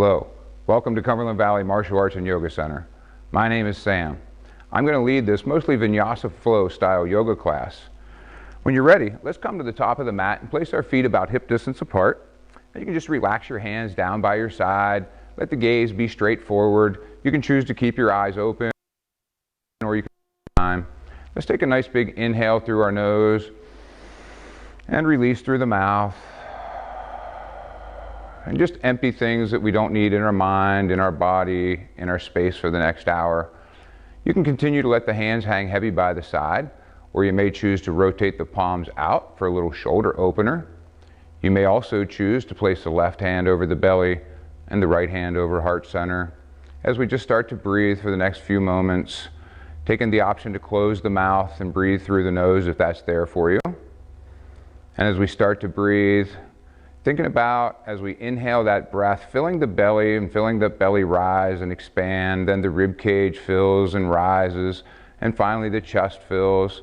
Hello, welcome to Cumberland Valley Martial Arts and Yoga Center. My name is Sam. I'm going to lead this mostly vinyasa flow style yoga class. When you're ready, let's come to the top of the mat and place our feet about hip distance apart. And you can just relax your hands down by your side. Let the gaze be straight forward. You can choose to keep your eyes open or you can time. Let's take a nice big inhale through our nose and release through the mouth. And just empty things that we don't need in our mind, in our body, in our space for the next hour. You can continue to let the hands hang heavy by the side, or you may choose to rotate the palms out for a little shoulder opener. You may also choose to place the left hand over the belly and the right hand over heart center as we just start to breathe for the next few moments, taking the option to close the mouth and breathe through the nose if that's there for you. And as we start to breathe, thinking about, as we inhale that breath, filling the belly and feeling the belly rise and expand, then the rib cage fills and rises, and finally the chest fills.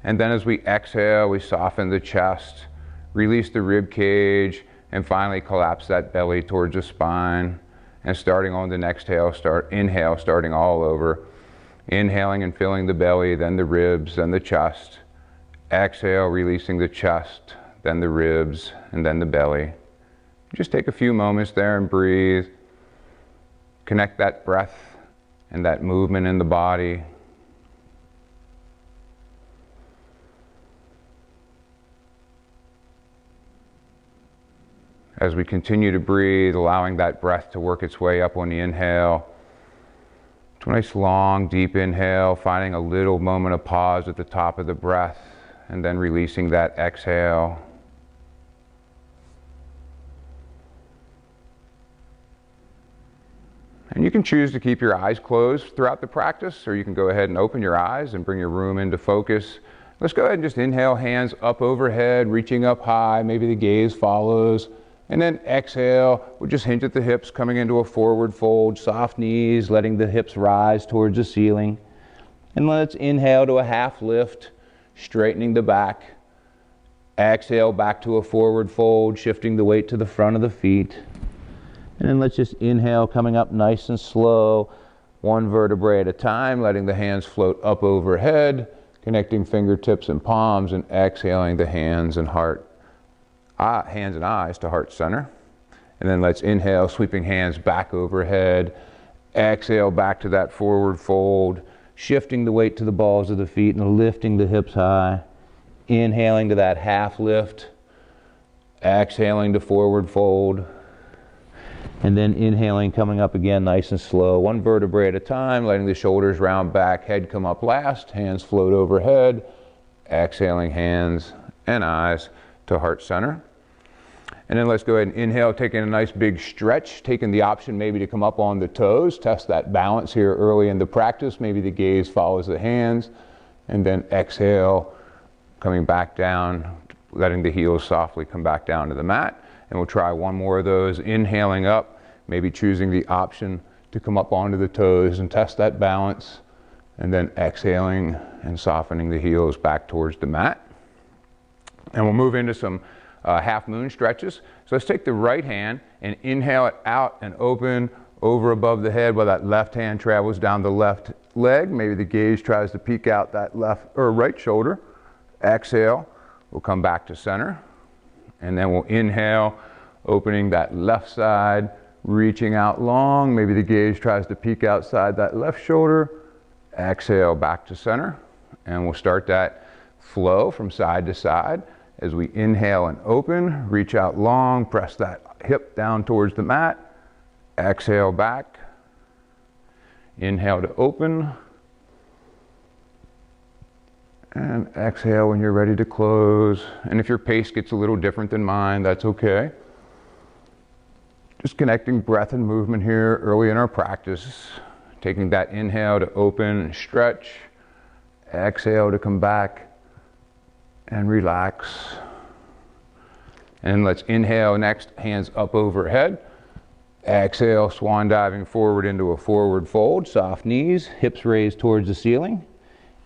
And then as we exhale, we soften the chest, release the rib cage, and finally collapse that belly towards the spine. And starting on the next inhale, starting all over. Inhaling and filling the belly, then the ribs, then the chest. Exhale, releasing the chest, then the ribs, and then the belly. Just take a few moments there and breathe. Connect that breath and that movement in the body. As we continue to breathe, allowing that breath to work its way up on the inhale. To a nice long, deep inhale, finding a little moment of pause at the top of the breath, and then releasing that exhale. And you can choose to keep your eyes closed throughout the practice, or you can go ahead and open your eyes and bring your room into focus. Let's go ahead and just inhale, hands up overhead, reaching up high, maybe the gaze follows. And then exhale, we'll just hinge at the hips, coming into a forward fold, soft knees, letting the hips rise towards the ceiling. And let's inhale to a half lift, straightening the back. Exhale back to a forward fold, shifting the weight to the front of the feet. And then let's just inhale, coming up nice and slow, one vertebrae at a time, letting the hands float up overhead, connecting fingertips and palms, and exhaling the hands and eyes to heart center. And then let's inhale, sweeping hands back overhead. Exhale back to that forward fold, shifting the weight to the balls of the feet and lifting the hips high. Inhaling to that half lift. Exhaling to forward fold. And then inhaling, coming up again nice and slow, one vertebrae at a time, letting the shoulders round back, head come up last, hands float overhead. Exhaling hands and eyes to heart center. And then let's go ahead and inhale, taking a nice big stretch, taking the option maybe to come up on the toes, test that balance here early in the practice. Maybe the gaze follows the hands. And then exhale, coming back down, letting the heels softly come back down to the mat. And we'll try one more of those, inhaling up, maybe choosing the option to come up onto the toes and test that balance. And then exhaling and softening the heels back towards the mat. And we'll move into some half moon stretches. So let's take the right hand and inhale it out and open over above the head while that left hand travels down the left leg. Maybe the gaze tries to peek out that left or right shoulder. Exhale, we'll come back to center. And then we'll inhale, opening that left side, reaching out long. Maybe the gaze tries to peek outside that left shoulder. Exhale, back to center. And we'll start that flow from side to side. As we inhale and open, reach out long, press that hip down towards the mat. Exhale back. Inhale to open. And exhale when you're ready to close. And if your pace gets a little different than mine, that's okay. Just connecting breath and movement here early in our practice. Taking that inhale to open and stretch. Exhale to come back and relax. And let's inhale next, hands up overhead. Exhale, swan diving forward into a forward fold, soft knees, hips raised towards the ceiling.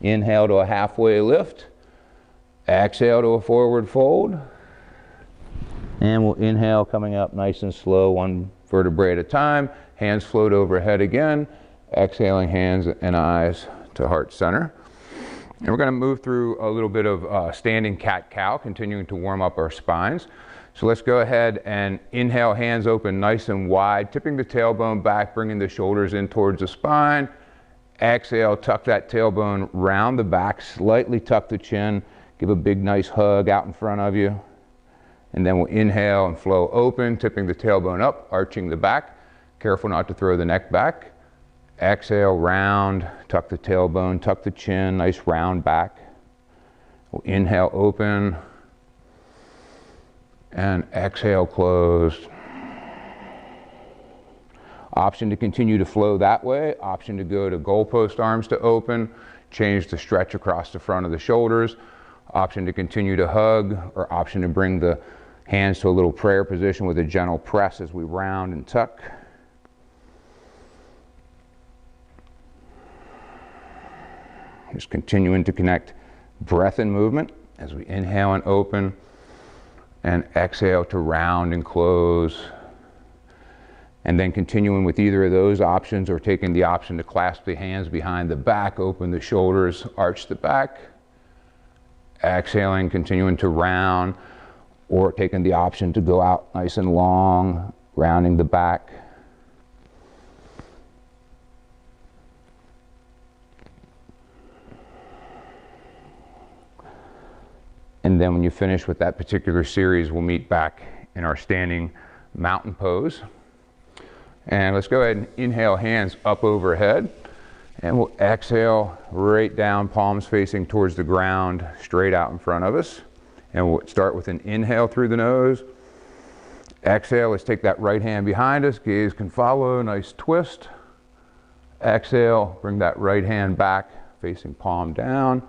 Inhale to a halfway lift. Exhale to a forward fold. And we'll inhale, coming up nice and slow, one vertebrae at a time. Hands float overhead again. Exhaling, hands and eyes to heart center. And we're going to move through a little bit of standing cat-cow, continuing to warm up our spines. So let's go ahead and inhale, hands open nice and wide, tipping the tailbone back, bringing the shoulders in towards the spine. Exhale, tuck that tailbone round the back, slightly tuck the chin, give a big nice hug out in front of you. And then we'll inhale and flow open, tipping the tailbone up, arching the back. Careful not to throw the neck back. Exhale, round, tuck the tailbone, tuck the chin, nice round back. We'll inhale, open, and exhale, closed. Option to continue to flow that way. Option to go to goalpost arms to open, change the stretch across the front of the shoulders. Option to continue to hug, or option to bring the hands to a little prayer position with a gentle press as we round and tuck. Just continuing to connect breath and movement as we inhale and open, and exhale to round and close. And then continuing with either of those options, or taking the option to clasp the hands behind the back, open the shoulders, arch the back. Exhaling, continuing to round, or taking the option to go out nice and long, rounding the back. And then when you finish with that particular series, we'll meet back in our standing mountain pose. And let's go ahead and inhale, hands up overhead. And we'll exhale right down, palms facing towards the ground, straight out in front of us. And we'll start with an inhale through the nose. Exhale, let's take that right hand behind us, gaze can follow, nice twist. Exhale, bring that right hand back, facing palm down.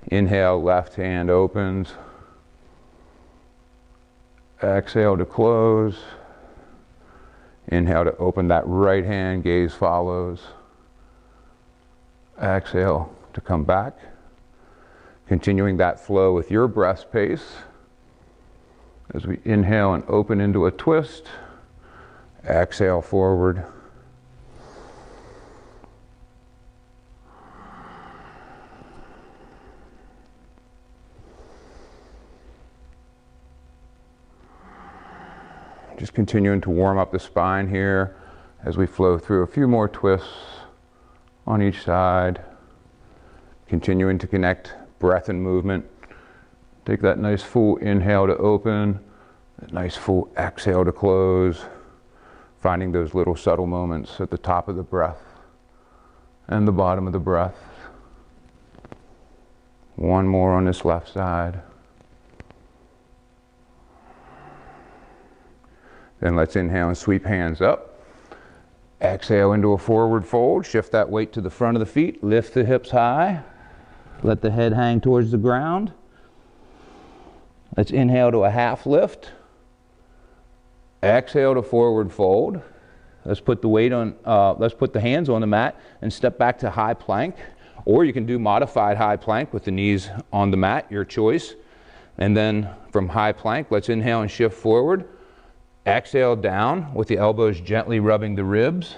Inhale, left hand opens. Exhale to close. Inhale to open that right hand, gaze follows. Exhale to come back. Continuing that flow with your breath pace as we inhale and open into a twist. Exhale forward. Just continuing to warm up the spine here as we flow through a few more twists on each side. Continuing to connect breath and movement. Take that nice full inhale to open, that nice full exhale to close. Finding those little subtle moments at the top of the breath and the bottom of the breath. One more on this left side. Then let's inhale and sweep hands up. Exhale into a forward fold. Shift that weight to the front of the feet. Lift the hips high. Let the head hang towards the ground. Let's inhale to a half lift. Exhale to forward fold. Let's put the weight on, let's put the hands on the mat and step back to high plank. Or you can do modified high plank with the knees on the mat, your choice. And then from high plank, let's inhale and shift forward. Exhale down with the elbows gently rubbing the ribs.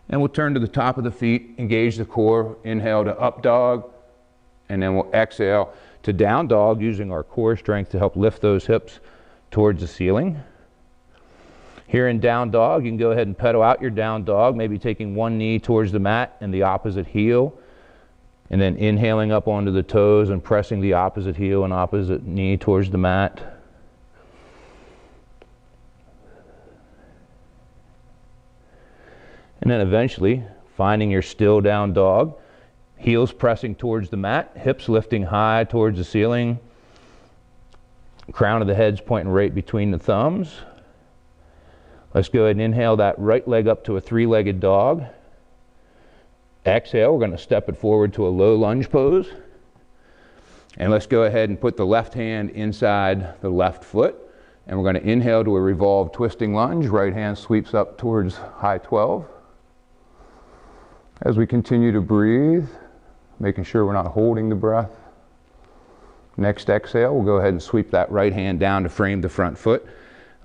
And we'll turn to the top of the feet, engage the core. Inhale to up dog. And then we'll exhale to down dog, using our core strength to help lift those hips towards the ceiling. Here in down dog, you can go ahead and pedal out your down dog, maybe taking one knee towards the mat and the opposite heel. And then inhaling up onto the toes and pressing the opposite heel and opposite knee towards the mat. And then eventually finding your still down dog, heels pressing towards the mat, hips lifting high towards the ceiling, crown of the head's pointing right between the thumbs. Let's go ahead and inhale that right leg up to a three-legged dog. Exhale, we're going to step it forward to a low lunge pose. And let's go ahead and put the left hand inside the left foot. And we're going to inhale to a revolved twisting lunge. Right hand sweeps up towards high 12. As we continue to breathe, making sure we're not holding the breath. Next exhale, we'll go ahead and sweep that right hand down to frame the front foot.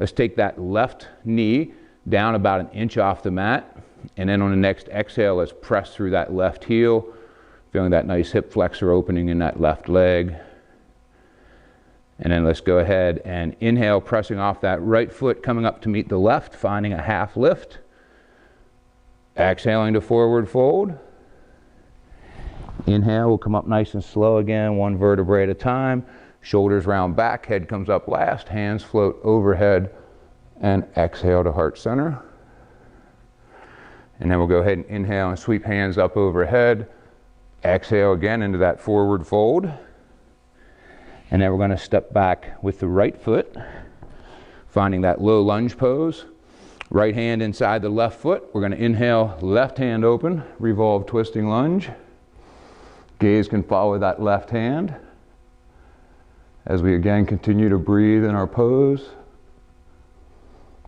Let's take that left knee down about an inch off the mat. And then on the next exhale, let's press through that left heel, feeling that nice hip flexor opening in that left leg. And then let's go ahead and inhale, pressing off that right foot, coming up to meet the left, finding a half lift. Exhaling to forward fold. Inhale, we'll come up nice and slow again, one vertebrae at a time. Shoulders round back, head comes up last, hands float overhead, and exhale to heart center. And then we'll go ahead and inhale and sweep hands up overhead. Exhale again into that forward fold. And then we're going to step back with the right foot, finding that low lunge pose. Right hand inside the left foot. We're going to inhale, left hand open, revolve twisting lunge. Gaze can follow that left hand as we again continue to breathe in our pose.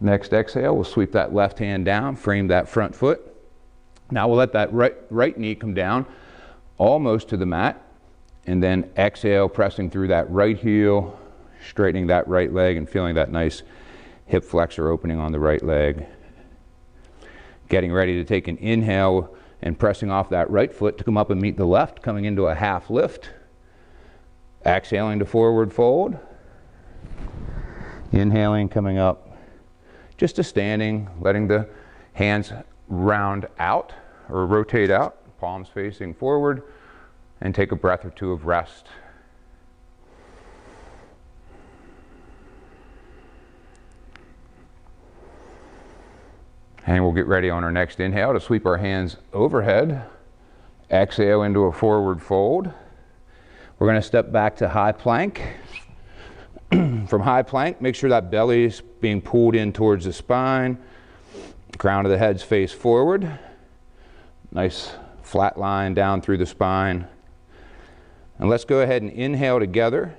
Next exhale, we'll sweep that left hand down, frame that front foot. Now we'll let that right knee come down almost to the mat, and then exhale, pressing through that right heel, straightening that right leg and feeling that nice hip flexor opening on the right leg. Getting ready to take an inhale and pressing off that right foot to come up and meet the left, coming into a half lift. Exhaling to forward fold. Inhaling, coming up just to standing, letting the hands round out or rotate out, palms facing forward, and take a breath or two of rest. And we'll get ready on our next inhale to sweep our hands overhead. Exhale into a forward fold. We're going to step back to high plank. From high plank, make sure that belly is being pulled in towards the spine. Crown of the head's face forward. Nice flat line down through the spine. And let's go ahead and inhale together.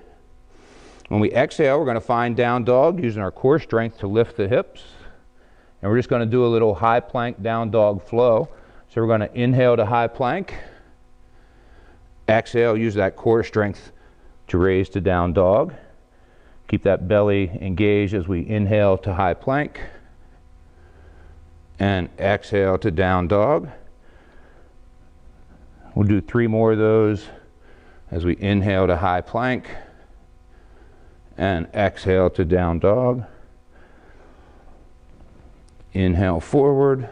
When we exhale, we're going to find down dog using our core strength to lift the hips. And we're just going to do a little high plank down dog flow. So we're going to inhale to high plank. Exhale, use that core strength to raise to down dog. Keep that belly engaged as we inhale to high plank. And exhale to down dog. We'll do 3 more of those as we inhale to high plank. And exhale to down dog. Inhale forward.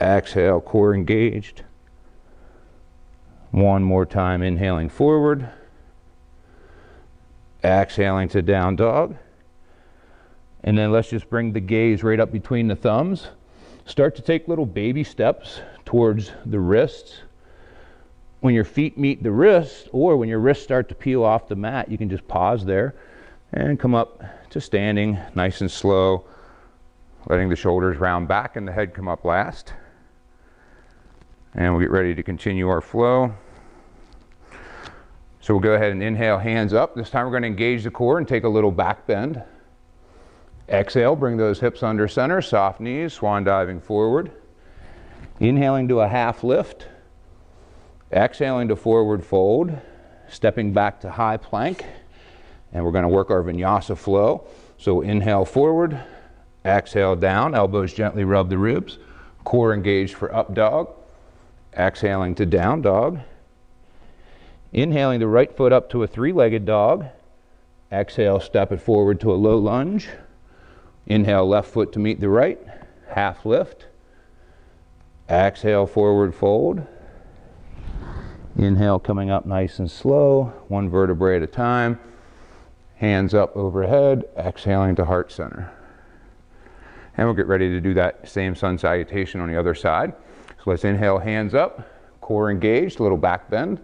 Exhale, core engaged. One more time, inhaling forward. Exhaling to down dog. And then let's just bring the gaze right up between the thumbs. Start to take little baby steps towards the wrists. When your feet meet the wrists, or when your wrists start to peel off the mat, you can just pause there and come up to standing nice and slow, letting the shoulders round back and the head come up last. And we'll get ready to continue our flow. So we'll go ahead and inhale, hands up. This time we're going to engage the core and take a little back bend. Exhale, bring those hips under center, soft knees, swan diving forward. Inhaling to a half lift. Exhaling to forward fold. Stepping back to high plank. And we're going to work our vinyasa flow. So inhale forward. Exhale down, elbows gently rub the ribs. Core engaged for up dog. Exhaling to down dog. Inhaling the right foot up to a 3-legged dog. Exhale, step it forward to a low lunge. Inhale, left foot to meet the right. Half lift. Exhale, forward fold. Inhale, coming up nice and slow, 1 vertebrae at a time. Hands up overhead, exhaling to heart center. And we'll get ready to do that same sun salutation on the other side. So let's inhale, hands up, core engaged, a little back bend.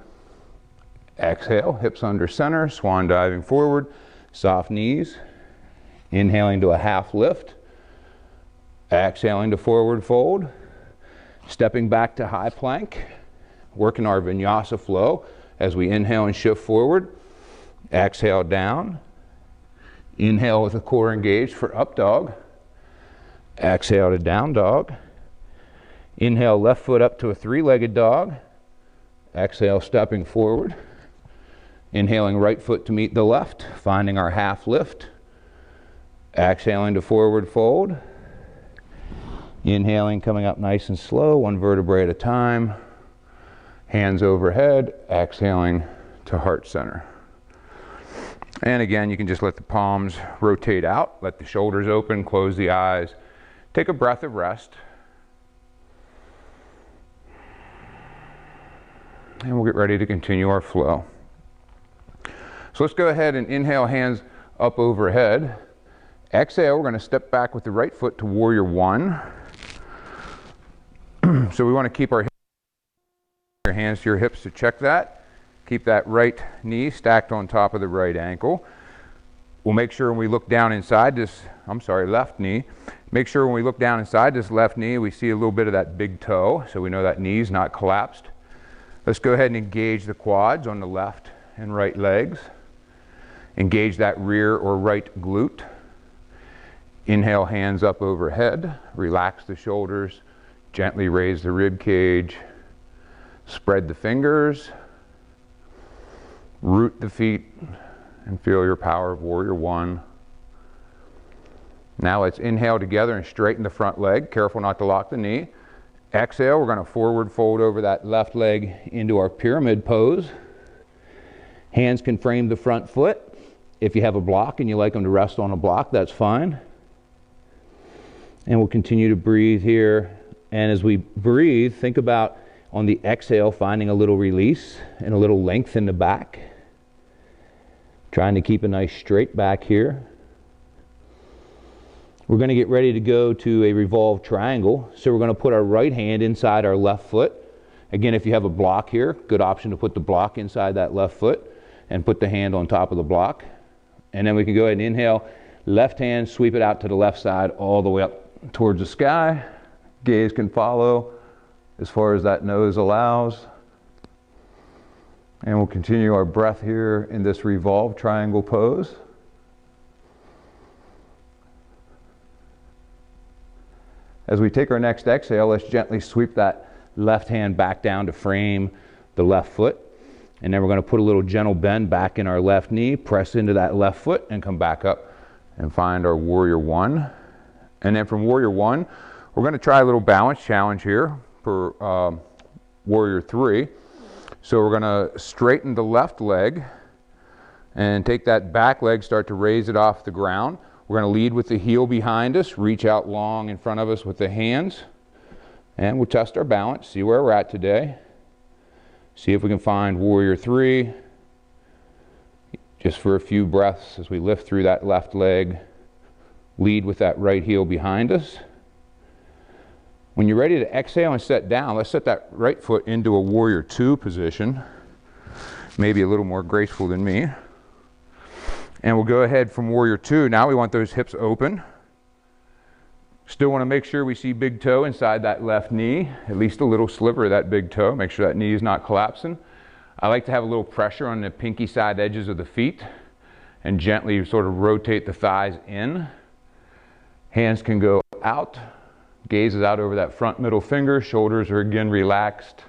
Exhale, hips under center, swan diving forward, soft knees. Inhaling to a half lift. Exhaling to forward fold. Stepping back to high plank. Working our vinyasa flow as we inhale and shift forward. Exhale down. Inhale with the core engaged for up dog. Exhale to down dog. Inhale, left foot up to a 3-legged dog. Exhale, stepping forward. Inhaling right foot to meet the left, finding our half lift. Exhaling to forward fold. Inhaling, coming up nice and slow, one vertebrae at a time. Hands overhead, exhaling to heart center. And again, you can just let the palms rotate out, let the shoulders open, close the eyes. Take a breath of rest. And we'll get ready to continue our flow. So let's go ahead and inhale, hands up overhead. Exhale, we're going to step back with the right foot to warrior one. So we want to keep our hands to your hips to check that. Keep that right knee stacked on top of the right ankle. We'll make sure when we look down inside this, left knee. Make sure when we look down inside this left knee, we see a little bit of that big toe, so we know that knee's not collapsed. Let's go ahead and engage the quads on the left and right legs. Engage that rear or right glute. Inhale, hands up overhead. Relax the shoulders. Gently raise the rib cage. Spread the fingers. Root the feet and feel your power of warrior one. Now let's inhale together and straighten the front leg. Careful not to lock the knee. Exhale, we're going to forward fold over that left leg into our pyramid pose. Hands can frame the front foot. If you have a block and you like them to rest on a block, that's fine. And we'll continue to breathe here. And as we breathe, think about on the exhale finding a little release and a little length in the back. Trying to keep a nice straight back here. We're going to get ready to go to a revolved triangle. So we're going to put our right hand inside our left foot. Again, if you have a block here, good option to put the block inside that left foot and put the hand on top of the block. And then we can go ahead and inhale, left hand, sweep it out to the left side all the way up towards the sky. Gaze can follow as far as that nose allows. And we'll continue our breath here in this revolved triangle pose. As we take our next exhale, let's gently sweep that left hand back down to frame the left foot. And then we're going to put a little gentle bend back in our left knee, press into that left foot, and come back up and find our warrior one. And then from warrior one, we're going to try a little balance challenge here for warrior three. So we're going to straighten the left leg and take that back leg, start to raise it off the ground. We're going to lead with the heel behind us, reach out long in front of us with the hands, and we'll test our balance, see where we're at today. See if we can find warrior three, just for a few breaths as we lift through that left leg. Lead with that right heel behind us. When you're ready to exhale and set down, let's set that right foot into a warrior two position, maybe a little more graceful than me. And we'll go ahead from warrior two. Now we want those hips open. Still want to make sure we see big toe inside that left knee, at least a little sliver of that big toe. Make sure that knee is not collapsing. I like to have a little pressure on the pinky side edges of the feet and gently sort of rotate the thighs in. Hands can go out. Gaze is out over that front middle finger. Shoulders are again relaxed.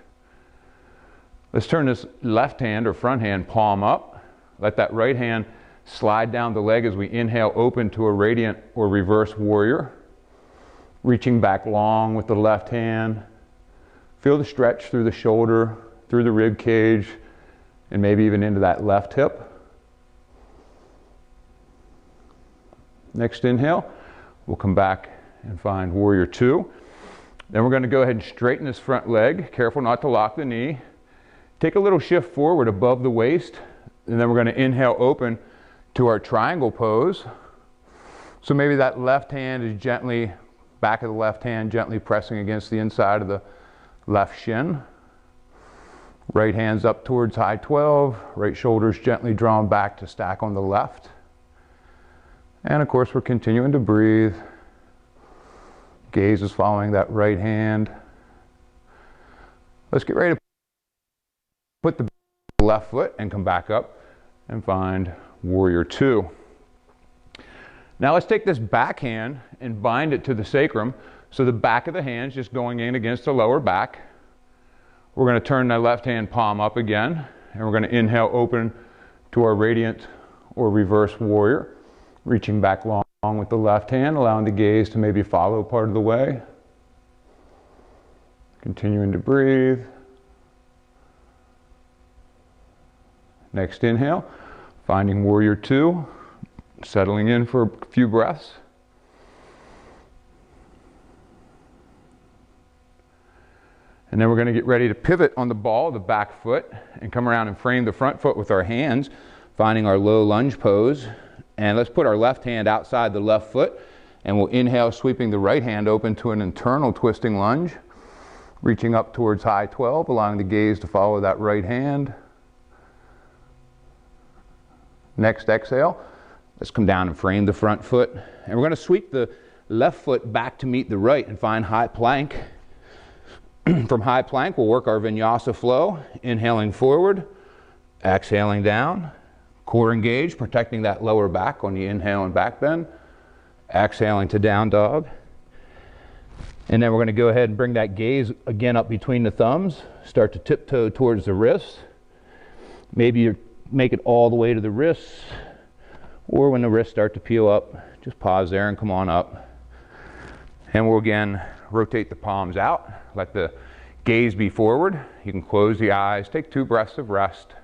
Let's turn this left hand or front hand palm up. Let that right hand slide down the leg as we inhale, open to a radiant or reverse warrior. Reaching back long with the left hand. Feel the stretch through the shoulder, through the rib cage, and maybe even into that left hip. Next inhale, we'll come back and find warrior two. Then we're going to go ahead and straighten this front leg. Careful not to lock the knee. Take a little shift forward above the waist, and then we're going to inhale, open to our triangle pose. So maybe that left hand is gently, back of the left hand gently pressing against the inside of the left shin. Right hand's up towards high 12. Right shoulder's gently drawn back to stack on the left. And of course we're continuing to breathe. Gaze is following that right hand. Let's get ready to put the left foot and come back up and find warrior two. Now let's take this back hand and bind it to the sacrum. So the back of the hand's just going in against the lower back. We're going to turn that left hand palm up again, and we're going to inhale, open to our radiant or reverse warrior, reaching back long Along with the left hand, allowing the gaze to maybe follow part of the way. Continuing to breathe. Next inhale, finding warrior two, settling in for a few breaths. And then we're going to get ready to pivot on the ball, the back foot, and come around and frame the front foot with our hands, finding our low lunge pose. And let's put our left hand outside the left foot, and we'll inhale, sweeping the right hand open to an internal twisting lunge, reaching up towards high 12, allowing the gaze to follow that right hand. Next exhale, let's come down and frame the front foot. And we're going to sweep the left foot back to meet the right and find high plank. From high plank, we'll work our vinyasa flow, inhaling forward, exhaling down, core engaged, protecting that lower back on the inhale and back bend, exhaling to down dog. And then we're going to go ahead and bring that gaze again up between the thumbs, start to tiptoe towards the wrists. Maybe you make it all the way to the wrists, or when the wrists start to peel up, just pause there and come on up. And we'll again rotate the palms out, let the gaze be forward. You can close the eyes, take 2 breaths of rest.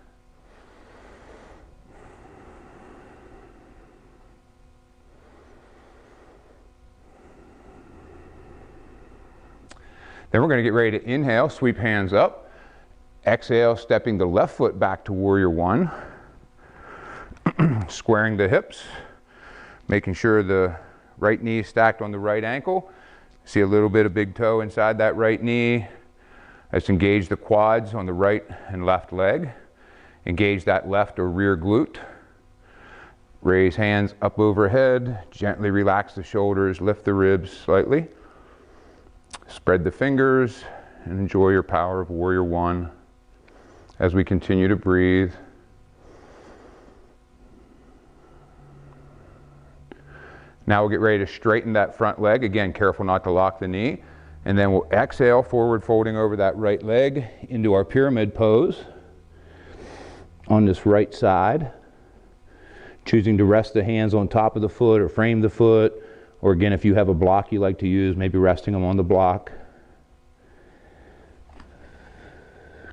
Then we're going to get ready to inhale, sweep hands up. Exhale, stepping the left foot back to warrior one. Squaring the hips, making sure the right knee is stacked on the right ankle. See a little bit of big toe inside that right knee. Let's engage the quads on the right and left leg. Engage that left or rear glute. Raise hands up overhead. Gently relax the shoulders, lift the ribs slightly. Spread the fingers and enjoy your power of warrior one as we continue to breathe. Now we'll get ready to straighten that front leg. Again, careful not to lock the knee. And then we'll exhale, forward folding over that right leg into our pyramid pose on this right side. Choosing to rest the hands on top of the foot or frame the foot. Or again, if you have a block you like to use, maybe resting them on the block.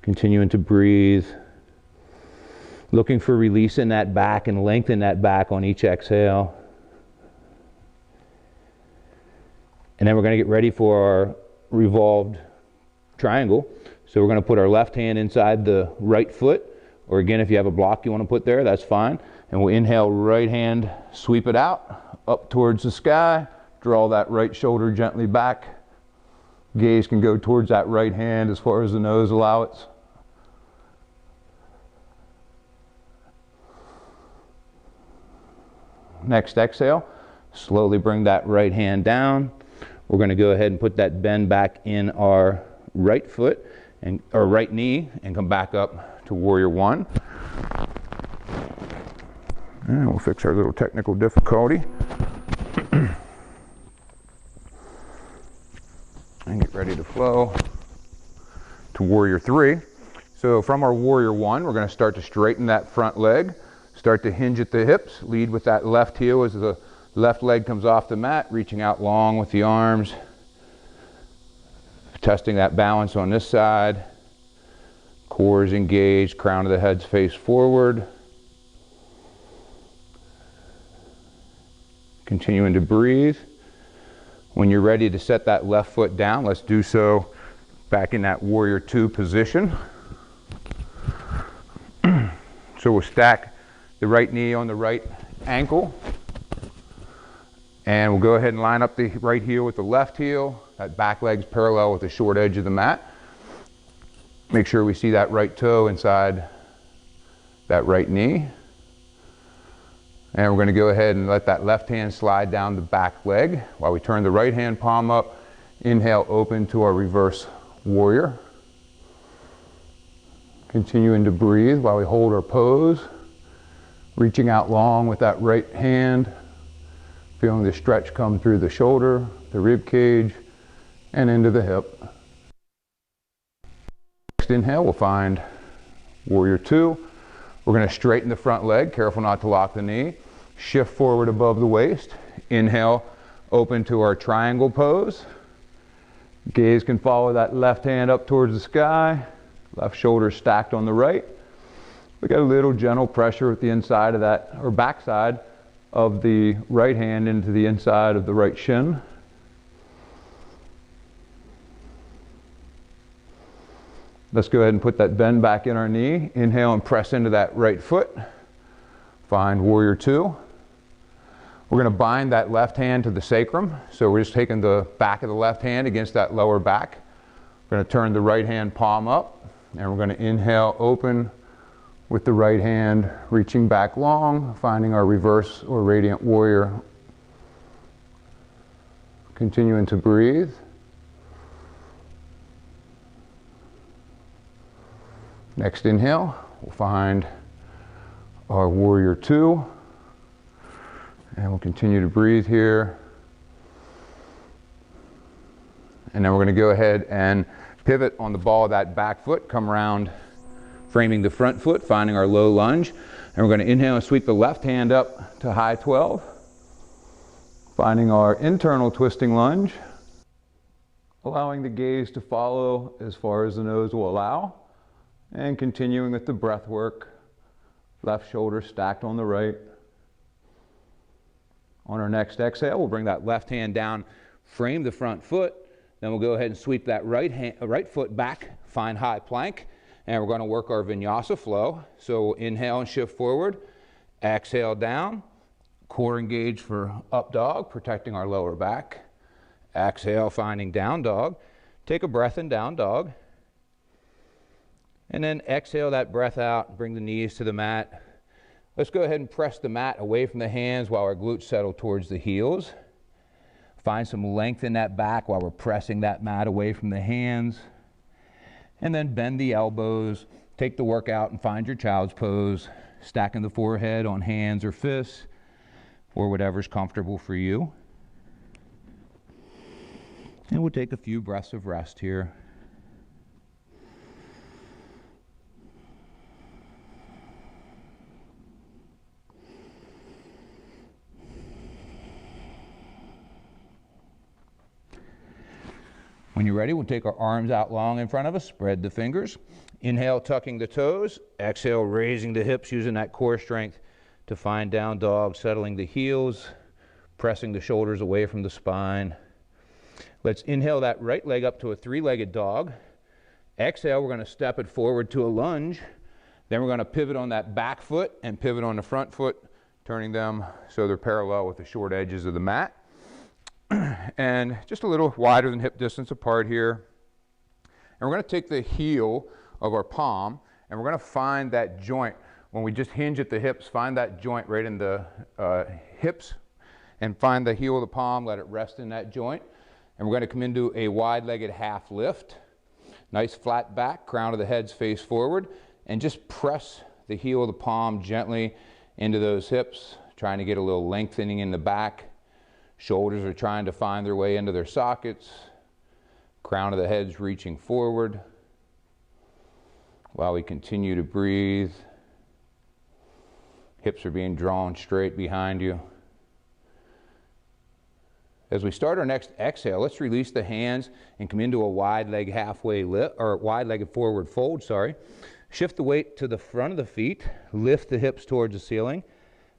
Continuing to breathe. Looking for release in that back and lengthen that back on each exhale. And then we're going to get ready for our revolved triangle. So we're going to put our left hand inside the right foot. Or again, if you have a block you want to put there, that's fine. And we'll inhale, right hand, sweep it out, up towards the sky. Draw that right shoulder gently back. Gaze can go towards that right hand as far as the nose allows it. Next exhale, slowly bring that right hand down. We're going to go ahead and put that bend back in our right foot and or right knee and come back up to warrior one. And we'll fix our little technical difficulty. And get ready to flow to warrior three. So from our warrior one, we're going to start to straighten that front leg. Start to hinge at the hips. Lead with that left heel as the left leg comes off the mat, reaching out long with the arms. Testing that balance on this side. Core is engaged, crown of the head's face forward. Continuing to breathe. When you're ready to set that left foot down, let's do so back in that warrior two position. So we'll stack the right knee on the right ankle. And we'll go ahead and line up the right heel with the left heel. That back leg's parallel with the short edge of the mat. Make sure we see that right toe inside that right knee. And we're going to go ahead and let that left hand slide down the back leg while we turn the right hand palm up. Inhale, open to our reverse warrior. Continuing to breathe while we hold our pose. Reaching out long with that right hand. Feeling the stretch come through the shoulder, the rib cage, and into the hip. Next inhale, we'll find warrior two. We're going to straighten the front leg, careful not to lock the knee. Shift forward above the waist. Inhale, open to our triangle pose. Gaze can follow that left hand up towards the sky, left shoulder stacked on the right. We got a little gentle pressure at the inside of that, or backside of the right hand into the inside of the right shin. Let's go ahead and put that bend back in our knee. Inhale and press into that right foot. Find warrior two. We're going to bind that left hand to the sacrum. So we're just taking the back of the left hand against that lower back. We're going to turn the right hand palm up, and we're going to inhale, open with the right hand, reaching back long, finding our reverse or radiant warrior. Continuing to breathe. Next inhale, we'll find our warrior two. And we'll continue to breathe here. And then we're going to go ahead and pivot on the ball of that back foot, come around, framing the front foot, finding our low lunge. And we're going to inhale and sweep the left hand up to high 12, finding our internal twisting lunge, allowing the gaze to follow as far as the nose will allow, and continuing with the breath work, left shoulder stacked on the right. On our next exhale, we'll bring that left hand down, frame the front foot, then we'll go ahead and sweep that right foot back, find high plank, and we're going to work our vinyasa flow. So we'll inhale and shift forward, exhale down, core engaged for up dog, protecting our lower back. Exhale, finding down dog. Take a breath in down dog. And then exhale that breath out, bring the knees to the mat. Let's go ahead and press the mat away from the hands while our glutes settle towards the heels. Find some length in that back while we're pressing that mat away from the hands. And then bend the elbows, take the workout and find your child's pose, stacking the forehead on hands or fists, or whatever's comfortable for you. And we'll take a few breaths of rest here. When you're ready, we'll take our arms out long in front of us, spread the fingers. Inhale, tucking the toes. Exhale, raising the hips, using that core strength to find down dog, settling the heels, pressing the shoulders away from the spine. Let's inhale that right leg up to a three-legged dog. Exhale, we're going to step it forward to a lunge. Then we're going to pivot on that back foot and pivot on the front foot, turning them so they're parallel with the short edges of the mat. And just a little wider than hip distance apart here. And we're going to take the heel of our palm and we're going to find that joint. When we just hinge at the hips, find that joint right in the hips and find the heel of the palm, let it rest in that joint. And we're going to come into a wide-legged half lift. Nice flat back, crown of the head's face forward, and just press the heel of the palm gently into those hips, trying to get a little lengthening in the back. Shoulders are trying to find their way into their sockets. Crown of the head's reaching forward while we continue to breathe. Hips are being drawn straight behind you. As we start our next exhale, let's release the hands and come into a wide leg halfway lift, or wide-legged forward fold, sorry. Shift the weight to the front of the feet, lift the hips towards the ceiling.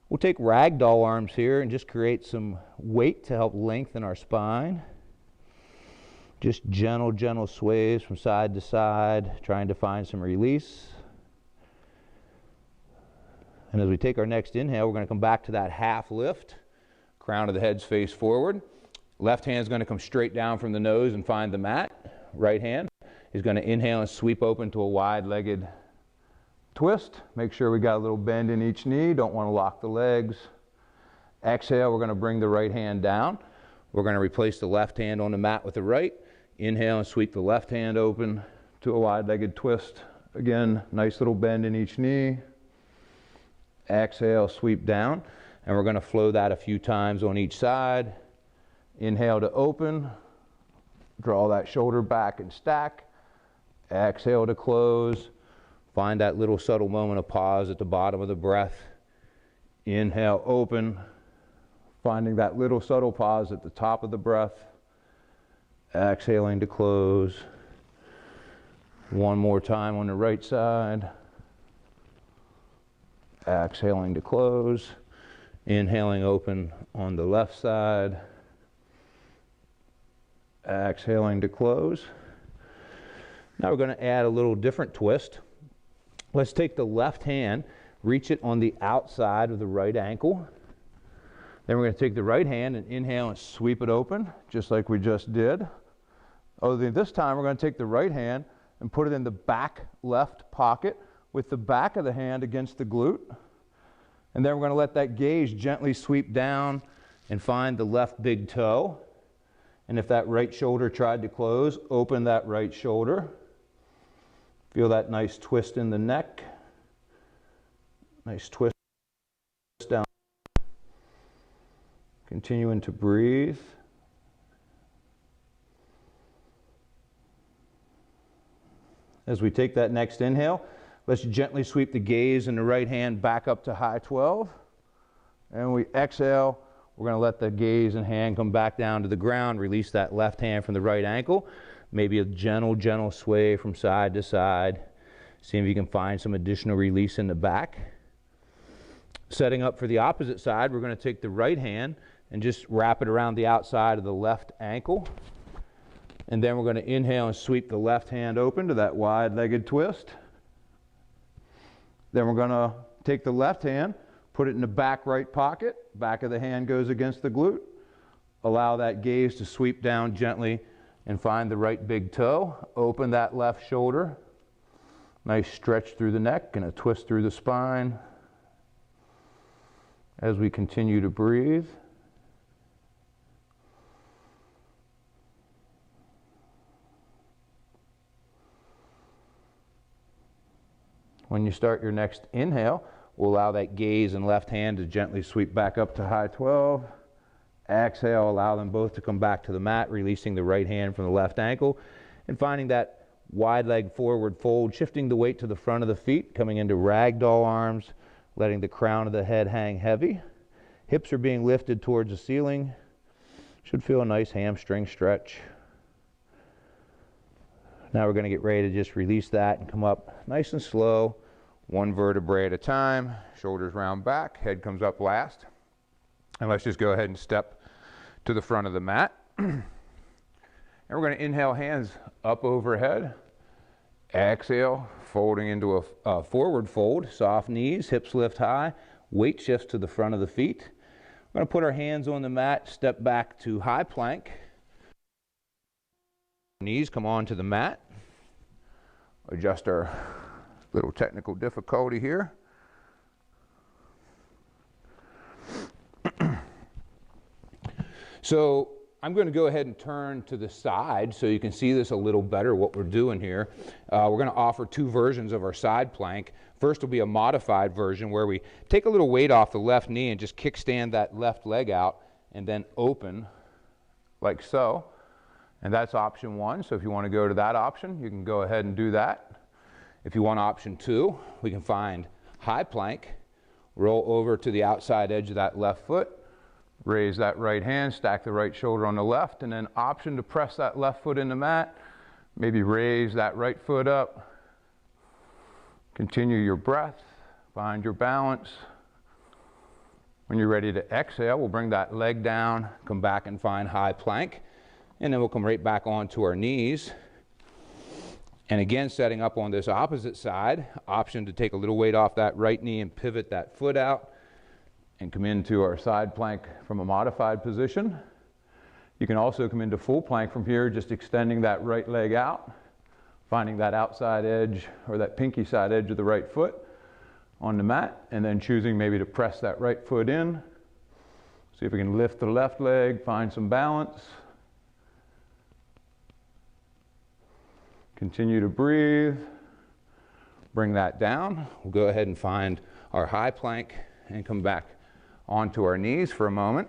We'll take ragdoll arms here and just create some weight to help lengthen our spine. Just gentle, gentle sways from side to side, trying to find some release. And as we take our next inhale, we're going to come back to that half lift. Crown of the head's face forward. Left hand's going to come straight down from the nose and find the mat. Right hand is going to inhale and sweep open to a wide-legged twist. Make sure we got a little bend in each knee. Don't want to lock the legs. Exhale, we're going to bring the right hand down. We're going to replace the left hand on the mat with the right. Inhale and sweep the left hand open to a wide-legged twist. Again, nice little bend in each knee. Exhale, sweep down. And we're going to flow that a few times on each side. Inhale to open. Draw that shoulder back and stack. Exhale to close. Find that little subtle moment of pause at the bottom of the breath. Inhale, open. Finding that little subtle pause at the top of the breath. Exhaling to close. One more time on the right side. Exhaling to close. Inhaling open on the left side. Exhaling to close. Now we're going to add a little different twist. Let's take the left hand, reach it on the outside of the right ankle. Then we're going to take the right hand and inhale and sweep it open, just like we just did. Only this time we're going to take the right hand and put it in the back left pocket with the back of the hand against the glute. And then we're going to let that gaze gently sweep down and find the left big toe. And if that right shoulder tried to close, open that right shoulder. Feel that nice twist in the neck. Nice twist down. Continuing to breathe. As we take that next inhale, let's gently sweep the gaze in the right hand back up to high 12. And we exhale. We're going to let the gaze and hand come back down to the ground. Release that left hand from the right ankle. Maybe a gentle sway from side to side. See if you can find some additional release in the back. Setting up for the opposite side, we're going to take the right hand and just wrap it around the outside of the left ankle. And then we're going to inhale and sweep the left hand open to that wide-legged twist. Then we're going to take the left hand, put it in the back right pocket. Back of the hand goes against the glute. Allow that gaze to sweep down gently and find the right big toe. Open that left shoulder. Nice stretch through the neck and a twist through the spine. As we continue to breathe. When you start your next inhale, we'll allow that gaze and left hand to gently sweep back up to high 12. Exhale, allow them both to come back to the mat, releasing the right hand from the left ankle and finding that wide leg forward fold, shifting the weight to the front of the feet, coming into ragdoll arms, letting the crown of the head hang heavy. Hips are being lifted towards the ceiling. Should feel a nice hamstring stretch. Now we're going to get ready to just release that and come up nice and slow, one vertebrae at a time. Shoulders round back, head comes up last. And let's just go ahead and step to the front of the mat. And we're going to inhale, hands up overhead. Exhale, folding into a forward fold, soft knees, hips lift high, weight shifts to the front of the feet. We're going to put our hands on the mat, step back to high plank. Knees come onto the mat. Adjust our little technical difficulty here. So I'm going to go ahead and turn to the side so you can see this a little better, what we're doing here. We're going to offer two versions of our side plank. First will be a modified version where we take a little weight off the left knee and just kickstand that left leg out and then open like so. And that's option one. So if you want to go to that option, you can go ahead and do that. If you want option two, we can find high plank, roll over to the outside edge of that left foot, raise that right hand, stack the right shoulder on the left, and then option to press that left foot in the mat. Maybe raise that right foot up. Continue your breath, find your balance. When you're ready to exhale, we'll bring that leg down, come back and find high plank, and then we'll come right back onto our knees. And again, setting up on this opposite side, option to take a little weight off that right knee and pivot that foot out and come into our side plank from a modified position. You can also come into full plank from here, just extending that right leg out, finding that outside edge or that pinky side edge of the right foot on the mat, and then choosing maybe to press that right foot in. See if we can lift the left leg, find some balance. Continue to breathe. Bring that down. We'll go ahead and find our high plank and come back onto our knees for a moment.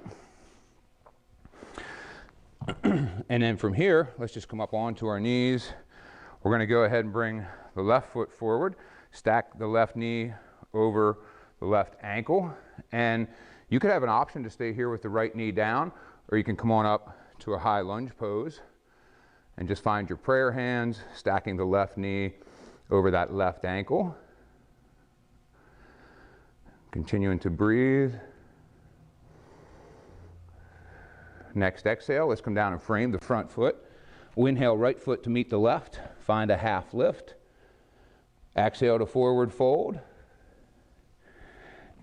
And then from here, let's just come up onto our knees. We're going to go ahead and bring the left foot forward, stack the left knee over the left ankle, and You could have an option to stay here with the right knee down, or you can come on up to a high lunge pose and just find your prayer hands, stacking the left knee over that left ankle. Continuing to breathe. Next exhale, let's come down and frame the front foot. We'll inhale right foot to meet the left, find a half lift. Exhale to forward fold.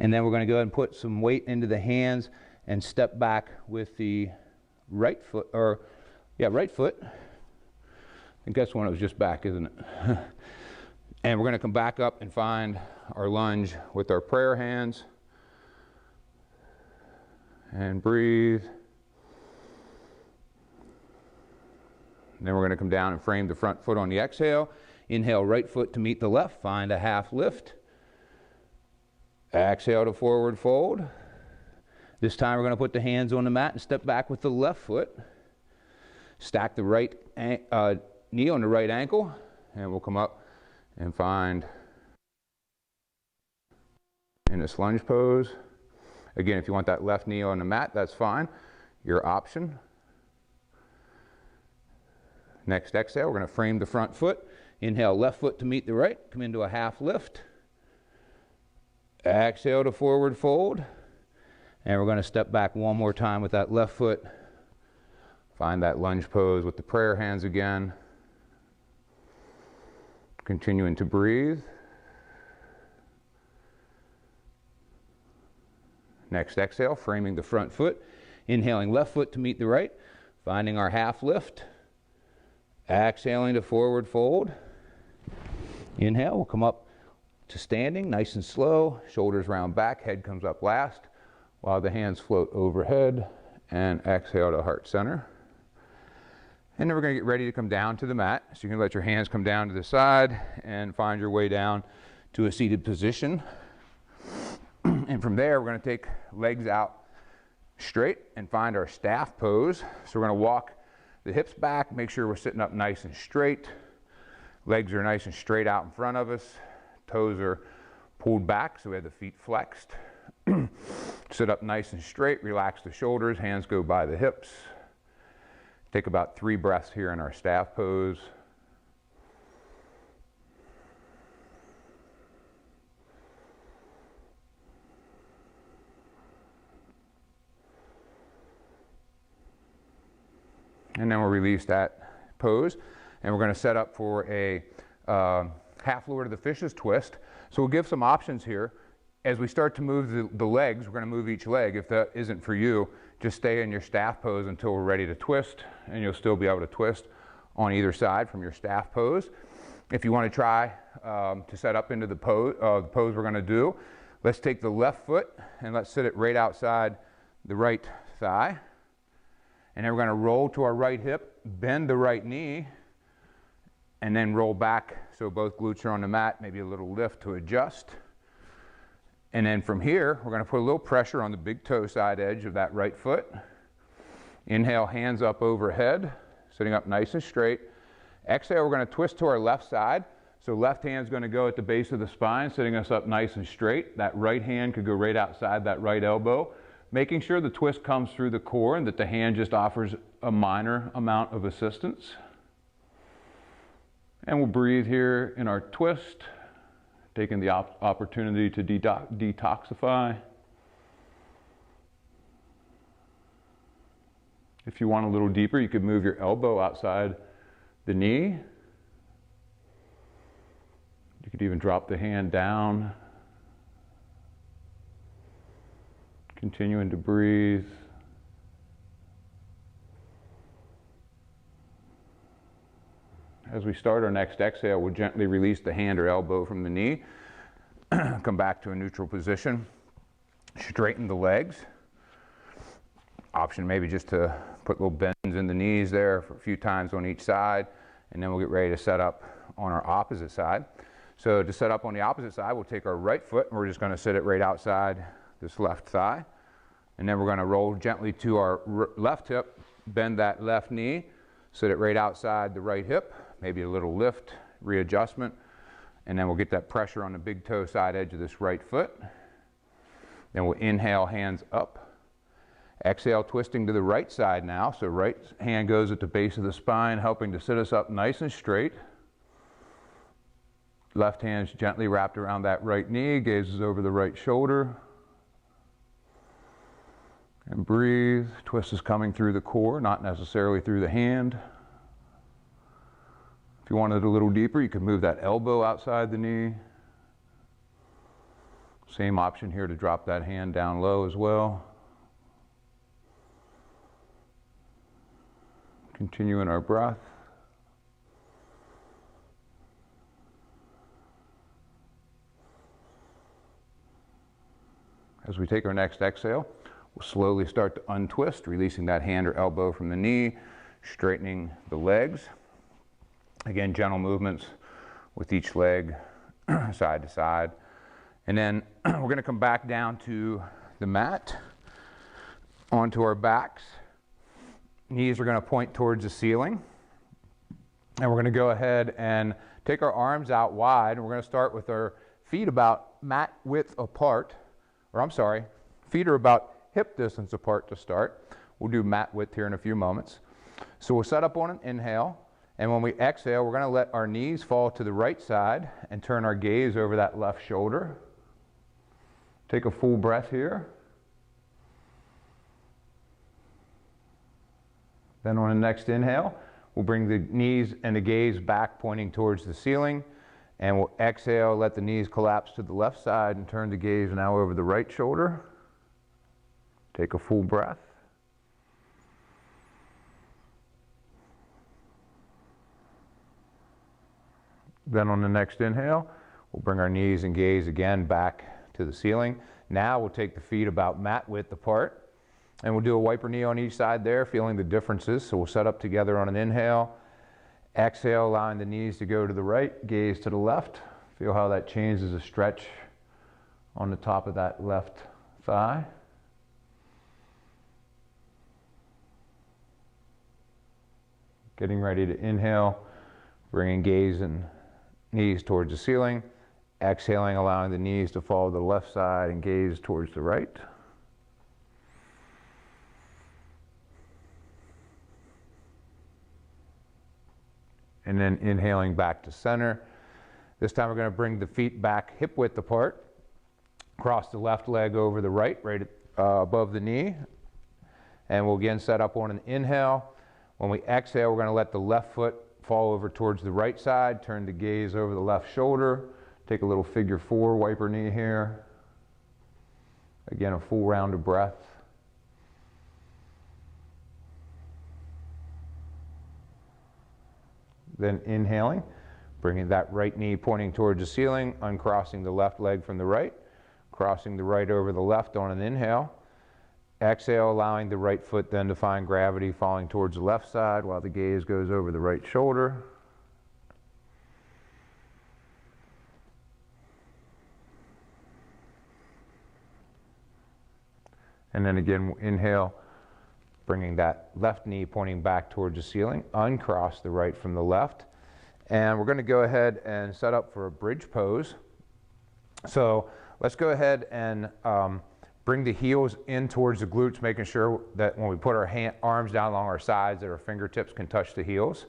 And then we're going to go ahead and put some weight into the hands and step back with the right foot, right foot. I think that's when it was just back, isn't it? And we're going to come back up and find our lunge with our prayer hands. And breathe. And then we're going to come down and frame the front foot on the exhale. Inhale right foot to meet the left, find a half lift. Exhale to forward fold. This time we're going to put the hands on the mat and step back with the left foot. Stack the right knee on the right ankle, and we'll come up and find in this lunge pose. Again, if you want that left knee on the mat, that's fine. Your option. Next exhale, we're going to frame the front foot. Inhale, left foot to meet the right. Come into a half lift. Exhale to forward fold. And we're going to step back one more time with that left foot. Find that lunge pose with the prayer hands again. Continuing to breathe. Next exhale, framing the front foot. Inhaling left foot to meet the right. Finding our half lift. Exhaling to forward fold. Inhale, we'll come up to standing, nice and slow. Shoulders round back, head comes up last, while the hands float overhead. And exhale to heart center. And then we're going to get ready to come down to the mat. So you can let your hands come down to the side and find your way down to a seated position. And from there, we're going to take legs out straight and find our staff pose. So we're going to walk the hips back, make sure we're sitting up nice and straight. Legs are nice and straight out in front of us. Toes are pulled back, so we have the feet flexed. Sit up nice and straight, relax the shoulders, hands go by the hips. Take about 3 breaths here in our staff pose. And then we'll release that pose. And we're going to set up for a half Lord of the Fishes twist. So we'll give some options here. As we start to move the legs, we're going to move each leg. If that isn't for you, just stay in your staff pose until we're ready to twist, and you'll still be able to twist on either side from your staff pose. If you want to try to set up into the pose we're going to do, let's take the left foot and let's sit it right outside the right thigh. And then we're going to roll to our right hip, bend the right knee, and then roll back so both glutes are on the mat, maybe a little lift to adjust. And then from here, we're going to put a little pressure on the big toe side edge of that right foot. Inhale, hands up overhead, sitting up nice and straight. Exhale, we're going to twist to our left side. So left hand's going to go at the base of the spine, sitting us up nice and straight. That right hand could go right outside that right elbow, making sure the twist comes through the core and that the hand just offers a minor amount of assistance. And we'll breathe here in our twist, taking the opportunity to detoxify. If you want a little deeper, you could move your elbow outside the knee. You could even drop the hand down. Continuing to breathe. As we start our next exhale, we'll gently release the hand or elbow from the knee. Come back to a neutral position. Straighten the legs. Option maybe just to put little bends in the knees there for a few times on each side. And then we'll get ready to set up on our opposite side. So to set up on the opposite side, we'll take our right foot and we're just going to sit it right outside this left thigh. And then we're going to roll gently to our left hip, bend that left knee, sit it right outside the right hip, maybe a little lift, readjustment, and then we'll get that pressure on the big toe side edge of this right foot. Then we'll inhale, hands up. Exhale, twisting to the right side now. So right hand goes at the base of the spine, helping to sit us up nice and straight. Left hand's gently wrapped around that right knee, gazes over the right shoulder. And breathe. Twist is coming through the core, not necessarily through the hand. If you want it a little deeper, you can move that elbow outside the knee. Same option here to drop that hand down low as well. Continuing our breath. As we take our next exhale, we'll slowly start to untwist, releasing that hand or elbow from the knee, straightening the legs. Again, gentle movements with each leg, side to side. And then we're going to come back down to the mat, onto our backs. Knees are going to point towards the ceiling. And we're going to go ahead and take our arms out wide. And we're going to start with our feet about mat width apart. Or I'm sorry, feet are about hip distance apart to start. We'll do mat width here in a few moments. So we'll set up on an inhale. And when we exhale, we're going to let our knees fall to the right side and turn our gaze over that left shoulder. Take a full breath here. Then on the next inhale, we'll bring the knees and the gaze back pointing towards the ceiling. And we'll exhale, let the knees collapse to the left side and turn the gaze now over the right shoulder. Take a full breath. Then on the next inhale, we'll bring our knees and gaze again back to the ceiling. Now we'll take the feet about mat width apart. And we'll do a wiper knee on each side there, feeling the differences. So we'll set up together on an inhale. Exhale, allowing the knees to go to the right, gaze to the left. Feel how that changes a stretch on the top of that left thigh. Getting ready to inhale, bringing gaze and knees towards the ceiling. Exhaling, allowing the knees to fall to the left side and gaze towards the right. And then inhaling back to center. This time we're going to bring the feet back hip width apart. Cross the left leg over the right, above the knee. And we'll again set up on an inhale. When we exhale, we're going to let the left foot fall over towards the right side. Turn the gaze over the left shoulder. Take a little figure four, wiper knee here. Again, a full round of breath. Then inhaling, bringing that right knee pointing towards the ceiling, uncrossing the left leg from the right, crossing the right over the left on an inhale. Exhale, allowing the right foot then to find gravity, falling towards the left side while the gaze goes over the right shoulder. And then again, inhale, bringing that left knee pointing back towards the ceiling, uncross the right from the left. And we're going to go ahead and set up for a bridge pose. So let's go ahead and bring the heels in towards the glutes, making sure that when we put our arms down along our sides that our fingertips can touch the heels.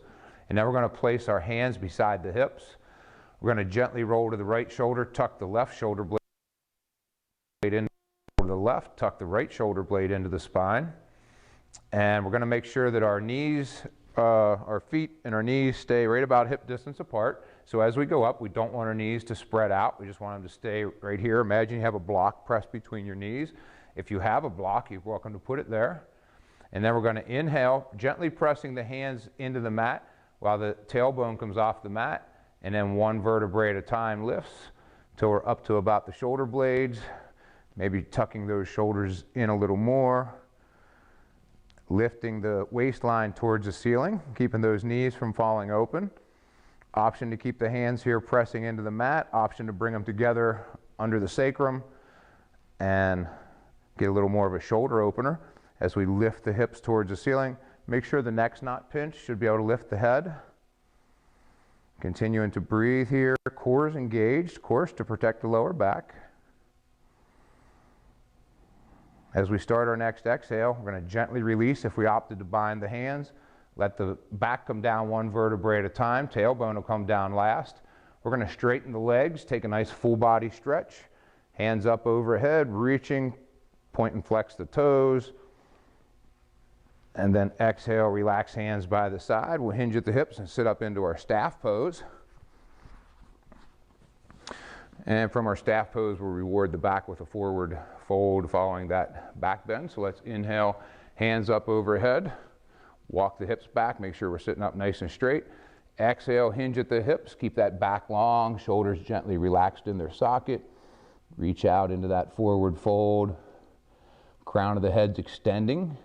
And then we're going to place our hands beside the hips. We're going to gently roll to the right shoulder, tuck the left shoulder blade in to the left, tuck the right shoulder blade into the spine. And we're going to make sure that our knees, our feet and our knees stay right about hip distance apart. So as we go up, we don't want our knees to spread out. We just want them to stay right here. Imagine you have a block pressed between your knees. If you have a block, you're welcome to put it there. And then we're going to inhale, gently pressing the hands into the mat while the tailbone comes off the mat. And then one vertebrae at a time lifts till we're up to about the shoulder blades. Maybe tucking those shoulders in a little more. Lifting the waistline towards the ceiling, keeping those knees from falling open. Option to keep the hands here pressing into the mat. Option to bring them together under the sacrum and get a little more of a shoulder opener as we lift the hips towards the ceiling. Make sure the neck's not pinched. Should be able to lift the head. Continuing to breathe here. Core is engaged. Of course, to protect the lower back. As we start our next exhale, we're going to gently release if we opted to bind the hands. Let the back come down one vertebrae at a time. Tailbone will come down last. We're going to straighten the legs, take a nice full body stretch. Hands up overhead, reaching, point and flex the toes. And then exhale, relax hands by the side. We'll hinge at the hips and sit up into our staff pose. And from our staff pose, we'll reward the back with a forward fold following that back bend. So let's inhale, hands up overhead. Walk the hips back, make sure we're sitting up nice and straight. Exhale, hinge at the hips, keep that back long, shoulders gently relaxed in their socket. Reach out into that forward fold. Crown of the head's extending.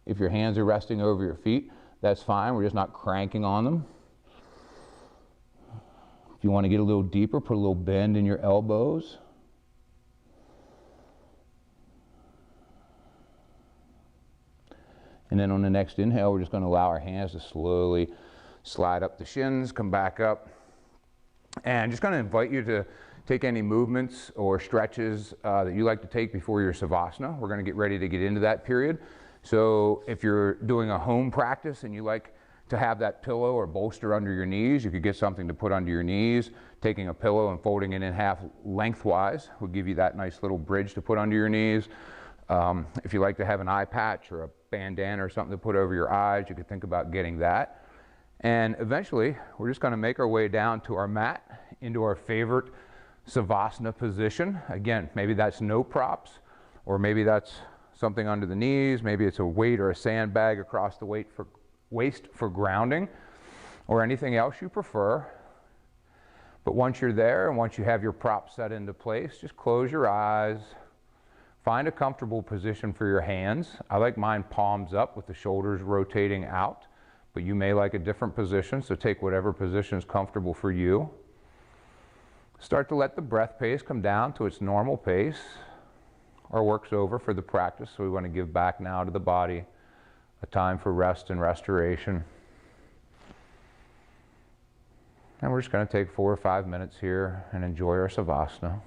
If your hands are resting over your feet, that's fine. We're just not cranking on them. If you want to get a little deeper, put a little bend in your elbows. And then on the next inhale, we're just going to allow our hands to slowly slide up the shins, come back up. And just going to invite you to take any movements or stretches that you like to take before your Savasana. We're going to get ready to get into that period. So if you're doing a home practice and you like to have that pillow or bolster under your knees, you could get something to put under your knees. Taking a pillow and folding it in half lengthwise will give you that nice little bridge to put under your knees. If you like to have an eye patch or a bandana or something to put over your eyes, you could think about getting that. And eventually, we're just going to make our way down to our mat, into our favorite Savasana position. Again, maybe that's no props, or maybe that's something under the knees, maybe it's a weight or a sandbag across the waist for grounding, or anything else you prefer. But once you're there, and once you have your prop set into place, just close your eyes. Find a comfortable position for your hands. I like mine palms up with the shoulders rotating out, but you may like a different position, so take whatever position is comfortable for you. Start to let the breath pace come down to its normal pace. Our work's over for the practice, so we want to give back now to the body a time for rest and restoration. And we're just going to take 4 or 5 minutes here and enjoy our Savasana.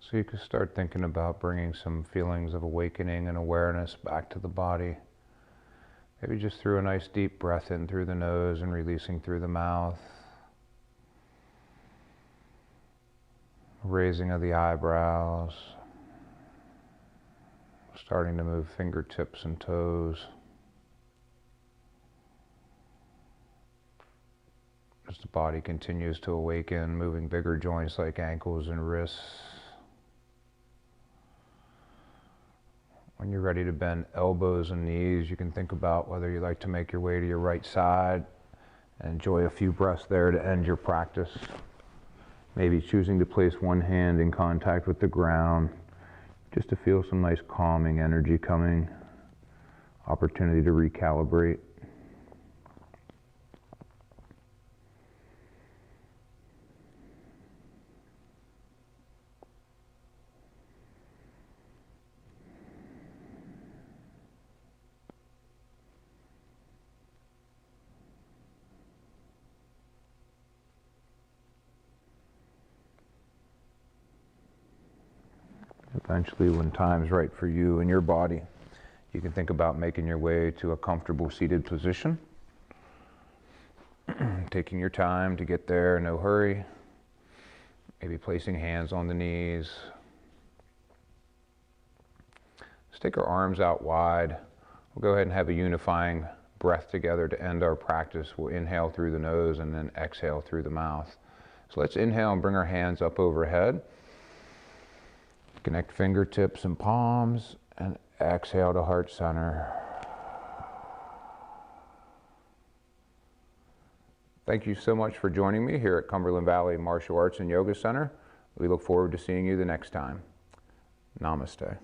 So you can start thinking about bringing some feelings of awakening and awareness back to the body. Maybe just through a nice deep breath in through the nose and releasing through the mouth. Raising of the eyebrows. Starting to move fingertips and toes. As the body continues to awaken, moving bigger joints like ankles and wrists. When you're ready to bend elbows and knees, you can think about whether you'd like to make your way to your right side and enjoy a few breaths there to end your practice. Maybe choosing to place one hand in contact with the ground, just to feel some nice calming energy coming, opportunity to recalibrate. Eventually, when time's right for you and your body, you can think about making your way to a comfortable seated position. Taking your time to get there, no hurry. Maybe placing hands on the knees. Let's take our arms out wide. We'll go ahead and have a unifying breath together to end our practice. We'll inhale through the nose and then exhale through the mouth. So let's inhale and bring our hands up overhead. Connect fingertips and palms and exhale to heart center. Thank you so much for joining me here at Cumberland Valley Martial Arts and Yoga Center. We look forward to seeing you the next time. Namaste.